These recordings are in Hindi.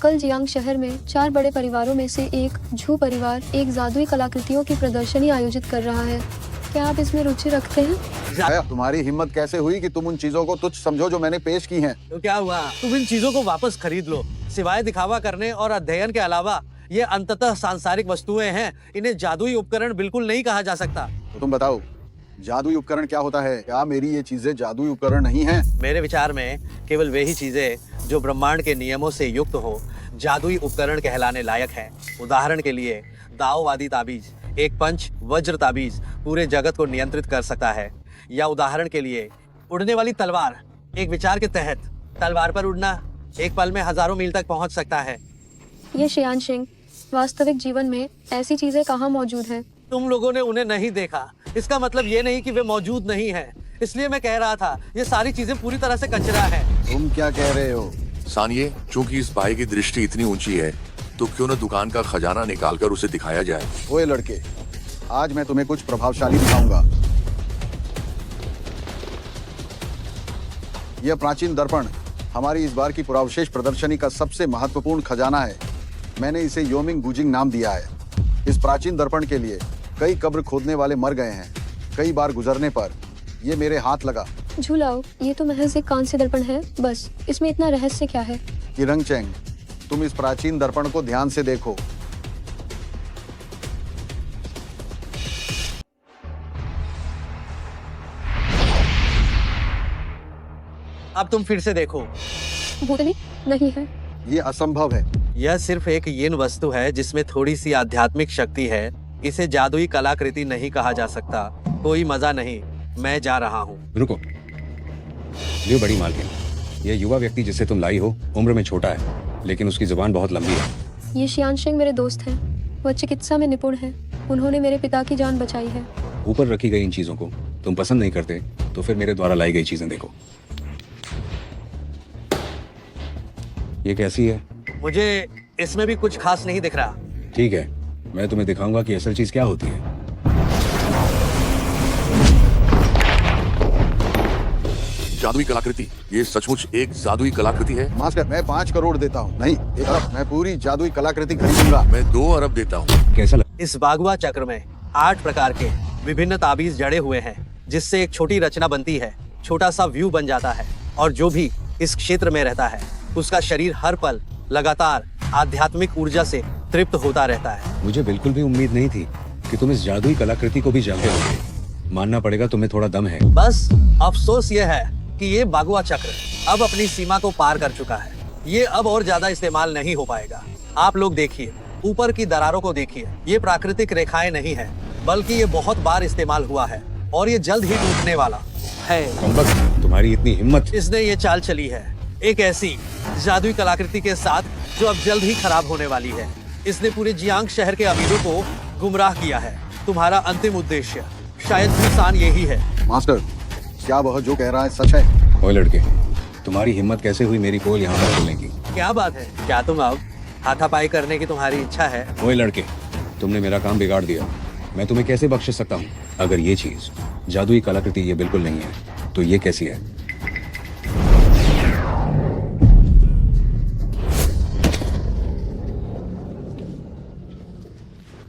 कल जियांग शहर में 4 बड़े परिवारों में से एक झू परिवार एक जादुई कलाकृतियों की प्रदर्शनी आयोजित कर रहा है। क्या आप इसमें रुचि रखते हैं? तुम्हारी हिम्मत कैसे हुई कि तुम उन चीजों को तुच्छ समझो जो मैंने पेश की हैं? तो क्या हुआ, तुम इन चीजों को वापस खरीद लो। सिवाय दिखावा करने और अध्ययन के अलावा ये अंततः सांसारिक वस्तुएं हैं। इन्हें जादुई उपकरण बिल्कुल नहीं कहा जा सकता। तो तुम बताओ, जादुई उपकरण क्या होता है? क्या मेरी ये चीजें जादुई उपकरण नहीं हैं? मेरे विचार में केवल वे ही चीजें जो ब्रह्मांड के नियमों से युक्त हो जादुई उपकरण कहलाने लायक हैं। उदाहरण के लिए दाओवादी ताबीज, एक पंच वज्र ताबीज पूरे जगत को नियंत्रित कर सकता है। या उदाहरण के लिए उड़ने वाली तलवार, एक विचार के तहत तलवार पर उड़ना एक पल में हजारों मील तक पहुंच सकता है। ये शियानशिंग, वास्तविक जीवन में ऐसी चीजें कहाँ मौजूद हैं? तुम लोगों ने उन्हें नहीं देखा, इसका मतलब ये नहीं कि वे मौजूद नहीं है। इसलिए मैं कह रहा था ये सारी चीजें पूरी तरह से कचरा है। तुम क्या कह रहे हो? सानिए, चूंकि इस भाई की दृष्टि इतनी ऊंची है तो क्यों न दुकान का खजाना निकालकर उसे दिखाया जाए। ओए लड़के, आज मैं तुम्हें कुछ प्रभावशाली दिखाऊंगा। यह प्राचीन दर्पण हमारी इस बार की पुरावशेष प्रदर्शनी का सबसे महत्वपूर्ण खजाना है। मैंने इसे योमिंग गुजिंग नाम दिया है। इस प्राचीन दर्पण के लिए कई कब्र खोदने वाले मर गए हैं। कई बार गुजरने पर ये मेरे हाथ लगा। झूलाओ, ये तो महज एक कांस्य दर्पण है, बस। इसमें इतना रहस्य क्या है? किरंगचेंग, तुम इस प्राचीन दर्पण को ध्यान से देखो। अब तुम फिर से देखो। भूतनी नहीं है। ये असंभव है। यह सिर्फ एक यिन वस्तु है जिसमें थोड़ी सी आध्यात्मिक शक्ति है। इसे जादुई कलाकृति नहीं कहा जा सकता। कोई मजा नहीं, मैं जा रहा हूँ। रुको, ये बड़ी मालकिन, ये युवा व्यक्ति जिसे तुम लाई हो उम्र में छोटा है, लेकिन उसकी जुबान बहुत लंबी है। ये शियानशिंग मेरे दोस्त हैं। वह चिकित्सा में निपुण है। उन्होंने मेरे पिता की जान बचाई है। ऊपर रखी गई इन चीजों को तुम पसंद नहीं करते तो फिर मेरे द्वारा लाई गई चीजें देखो। ये कैसी है? मुझे इसमें भी कुछ खास नहीं दिख रहा। ठीक है, मैं तुम्हें दिखाऊंगा कि असल चीज क्या होती है। जादुई कलाकृति, ये सचमुच एक जादुई कलाकृति है। मास्टर, मैं 5 करोड़ देता हूँ। नहीं, 1 अरब। मैं पूरी जादुई कलाकृति खरीदूंगा। मैं 2 अरब देता हूँ। कैसा लगा? इस बागुआ चक्र में 8 प्रकार के विभिन्न ताबीज जड़े हुए हैं, जिससे एक छोटी रचना बनती है। छोटा सा व्यू बन जाता है और जो भी इस क्षेत्र में रहता है उसका शरीर हर पल लगातार आध्यात्मिक ऊर्जा से तृप्त होता रहता है। मुझे बिल्कुल भी उम्मीद नहीं थी कि तुम इस जादुई कलाकृति को भी जानते होगे। मानना पड़ेगा तुम्हें थोड़ा दम है। बस अफसोस ये है कि ये बागुआ चक्र अब अपनी सीमा को पार कर चुका है। ये अब और ज्यादा इस्तेमाल नहीं हो पाएगा। आप लोग देखिए, ऊपर की दरारों को देखिए। ये प्राकृतिक रेखाएं नहीं है, बल्कि ये बहुत बार इस्तेमाल हुआ है और ये जल्द ही टूटने वाला है। कमबख्त, तुम्हारी इतनी हिम्मत! इसने ये चाल चली है एक ऐसी जादुई कलाकृति के साथ जो अब जल्द ही खराब होने वाली है। इसने पूरे जियांग शहर के अमीरों को गुमराह किया है। तुम्हारा अंतिम उद्देश्य शायद निशान यही है। मास्टर, क्या वह जो कह रहा है सच है? ओए लड़के, तुम्हारी हिम्मत कैसे हुई मेरी पोल यहाँ पर खोलने की? क्या बात है? क्या तुम अब हाथापाई करने की तुम्हारी इच्छा है? ओए लड़के, तुमने मेरा काम बिगाड़ दिया। मैं तुम्हें कैसे बख्श सकता हूँ? अगर ये चीज जादुई कलाकृति ये बिल्कुल नहीं है तो ये कैसी है?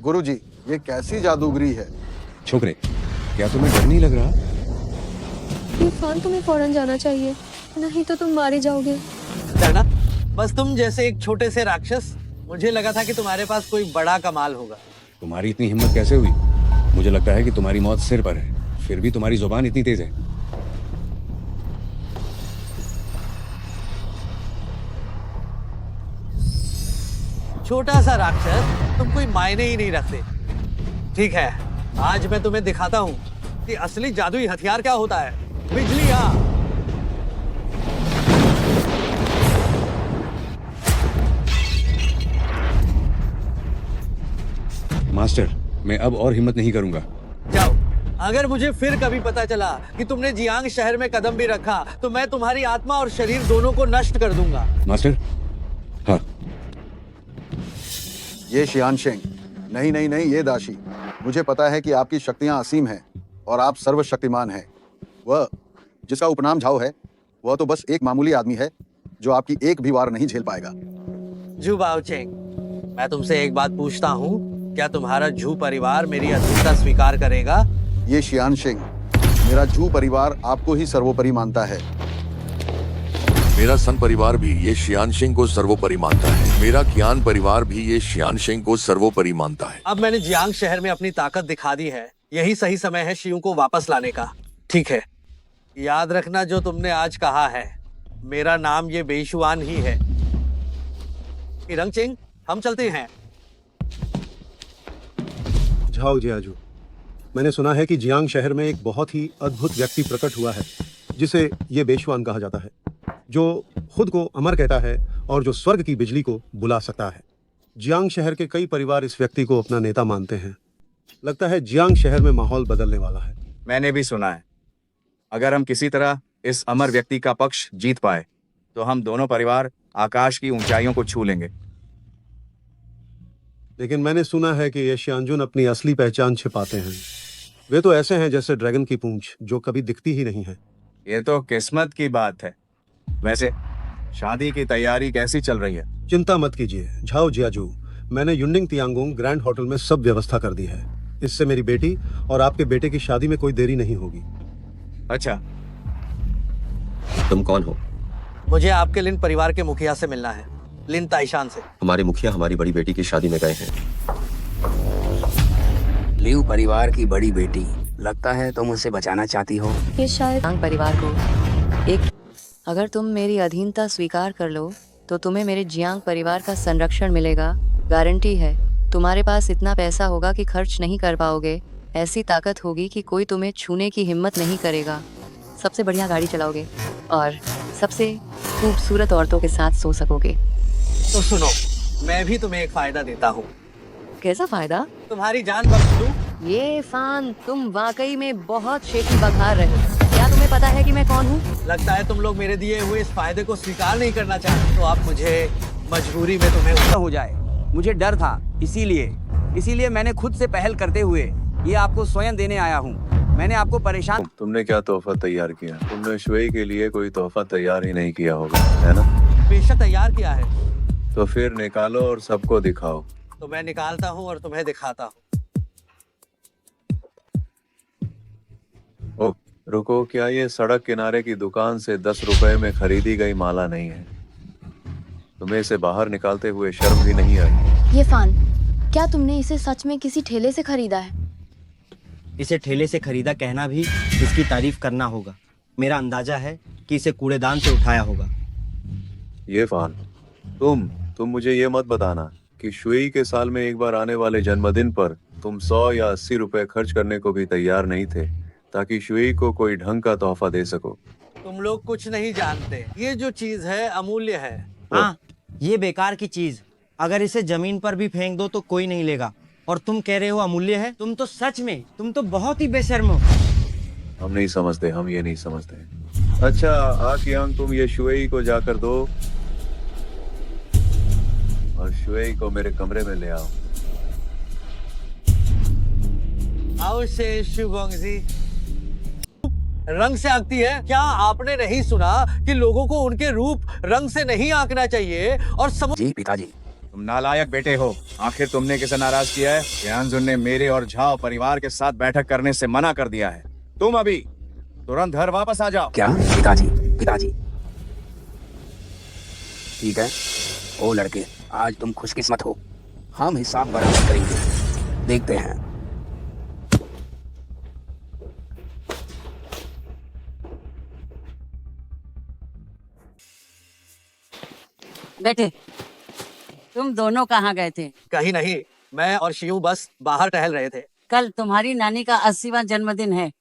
गुरुजी, ये कैसी जादूगरी है? छोकरे, क्या तुम्हें डर नहीं लग रहा? इरफान, तुम्हें फौरन जाना चाहिए, नहीं तो तुम मारे जाओगे। डरना? बस तुम जैसे एक छोटे से राक्षस। मुझे लगा था कि तुम्हारे पास कोई बड़ा कमाल होगा। तुम्हारी इतनी हिम्मत कैसे हुई? मुझे लगता है कि तुम्हारी मौत सिर पर है, फिर भी तुम्हारी जुबान इतनी तेज है। छोटा सा राक्षस, तुम कोई मायने ही नहीं रखते। ठीक है, आज मैं तुम्हें दिखाता हूँ कि असली जादुई हथियार क्या होता है। बिजली आ। मास्टर, मैं अब और हिम्मत नहीं करूंगा। जाओ। अगर मुझे फिर कभी पता चला कि तुमने जियांग शहर में कदम भी रखा तो मैं तुम्हारी आत्मा और शरीर दोनों को नष्ट कर दूंगा। मास्टर? हाँ। ये शियानशिंग, नहीं नहीं नहीं, ये दाशी। मुझे पता है कि आपकी शक्तियां असीम हैं और आप सर्वशक्तिमान हैं। वह जिसका उपनाम झाओ है, वह तो बस एक मामूली आदमी है जो आपकी एक भी वार नहीं झेल पाएगा। झू बाओचेंग, मैं तुमसे एक बात पूछता हूँ, क्या तुम्हारा झू परिवार मेरी अधीनता स्वीकार करेगा? ये शियान सिंह, मेरा जू परिवार आपको ही सर्वोपरि मानता है। मेरा सन परिवार भी ये शियान सिंह को सर्वोपरि मानता है। मेरा कियान परिवार भी ये शियान सिंह को सर्वोपरि मानता है। अब मैंने जियांग शहर में अपनी ताकत दिखा दी है, यही सही समय है शियू को वापस लाने का। ठीक है, याद रखना जो तुमने आज कहा है, मेरा नाम ये बेशुआन ही है। रंगचिंग, हम चलते हैं। झाओ जियाजू, मैंने सुना है कि जियांग शहर में एक बहुत ही अद्भुत व्यक्ति प्रकट हुआ है जिसे ये बेशुआन कहा जाता है, जो खुद को अमर कहता है और जो स्वर्ग की बिजली को बुला सकता है। जियांग शहर के कई परिवार इस व्यक्ति को अपना नेता मानते हैं। लगता है जियांग शहर में माहौल बदलने वाला है। मैंने भी सुना है, अगर हम किसी तरह इस अमर व्यक्ति का पक्ष जीत पाए तो हम दोनों परिवार आकाश की ऊंचाइयों को छू लेंगे। लेकिन मैंने सुना है कि ये शियानजुन अपनी असली पहचान छिपाते हैं। वे तो ऐसे हैं जैसे ड्रैगन की पूंछ जो कभी दिखती ही नहीं है। ये तो किस्मत की बात है। वैसे शादी की तैयारी कैसी चल रही है? चिंता मत कीजिए झाओ जियाजू, मैंने युंडिंग तियांगोंग ग्रैंड होटल में सब व्यवस्था कर दी है। इससे मेरी बेटी और आपके बेटे की शादी में कोई देरी नहीं होगी। अच्छा, तुम कौन हो? मुझे आपके लिन परिवार के मुखिया से मिलना है, लिन ताइशान से। हमारे मुखिया हमारी बड़ी बेटी की शादी में गए हैं। लियू परिवार की बड़ी बेटी, लगता है तुम उसे बचाना चाहती हो। ये शायद जियांग परिवार को एक, अगर तुम मेरी अधीनता स्वीकार कर लो तो तुम्हें मेरे जियांग परिवार का संरक्षण मिलेगा। गारंटी है, तुम्हारे पास इतना पैसा होगा कि खर्च नहीं कर पाओगे। ऐसी ताकत होगी कि कोई तुम्हें छूने की हिम्मत नहीं करेगा। सबसे बढ़िया गाड़ी चलाओगे और सबसे खूबसूरत औरतों के साथ सो सकोगे। तो सुनो, मैं भी तुम्हें एक फायदा देता हूँ। कैसा फायदा? तुम्हारी जान बख्श दूं? ये फान, तुम वाकई में बहुत शेखी बघार रहे हो। क्या तुम्हें पता है कि मैं कौन हूँ? लगता है तुम लोग मेरे दिए हुए इस फायदे को स्वीकार नहीं करना चाहते, तो आप मुझे मजबूरी में तुम्हें हो जाए, मुझे डर था, इसीलिए मैंने खुद से पहल करते हुए ये आपको स्वयं देने आया हूँ। मैंने आपको परेशान। तुमने क्या तोहफा तैयार किया? तुमने शुई के लिए कोई तोहफा तैयार ही नहीं किया होगा, है ना? बेशक तैयार किया है। तो फिर निकालो और सबको दिखाओ। तो मैं निकालता हूँ और तुम्हें दिखाता हूँ। ओह, रुको, क्या ये सड़क किनारे की दुकान से 10 रुपए में खरीदी गई माला नहीं है? तुम्हें इसे बाहर निकालते हुए शर्म भी नहीं आई? ये फान, क्या तुमने इसे सच में किसी ठेले से खरीदा है? इसे ठेले से खरीदा कहना भी इसकी तारीफ करना होगा। मेरा अंदाजा है कि इसे कूड़ेदान से उठाया होगा। ये फान, तुम मुझे ये मत बताना कि शुई के साल में एक बार आने वाले जन्मदिन पर तुम 100 या 80 रुपए खर्च करने को भी तैयार नहीं थे ताकि शुई को कोई ढंग का तोहफा दे सको। तुम लोग कुछ नहीं जानते, ये जो चीज है अमूल्य है। हाँ, ये बेकार की चीज, अगर इसे जमीन पर भी फेंक दो तो कोई नहीं लेगा, और तुम कह रहे हो अमूल्य है? तुम तो सच में, तुम तो बहुत ही बेशर्म हो। हम नहीं समझते, हम ये नहीं समझते। अच्छा आकियांग, तुम ये शुई को जाकर दो और शुई को मेरे कमरे में ले आओ। आओ से शुभोंगजी। रंग से आंकती है? क्या आपने नहीं सुना कि लोगों को उनके रूप रंग से नहीं आंकना चाहिए? और जी पिताजी। तुम नालायक बेटे हो। आखिर तुमने किसे नाराज किया है? शियानजुन ने मेरे और झाओ परिवार के साथ बैठक करने से मना कर दिया है। तुम अभी तुरंत घर वापस आ जाओ। क्या? पिताजी। ठीक है, ओ लड़के, आज तुम खुशकिस्मत हो। हम हिसाब बराबर करेंगे, देखते हैं। बेटे, तुम दोनों कहाँ गए थे? कहीं नहीं, मैं और शियू बस बाहर टहल रहे थे। कल तुम्हारी नानी का 80वां जन्मदिन है।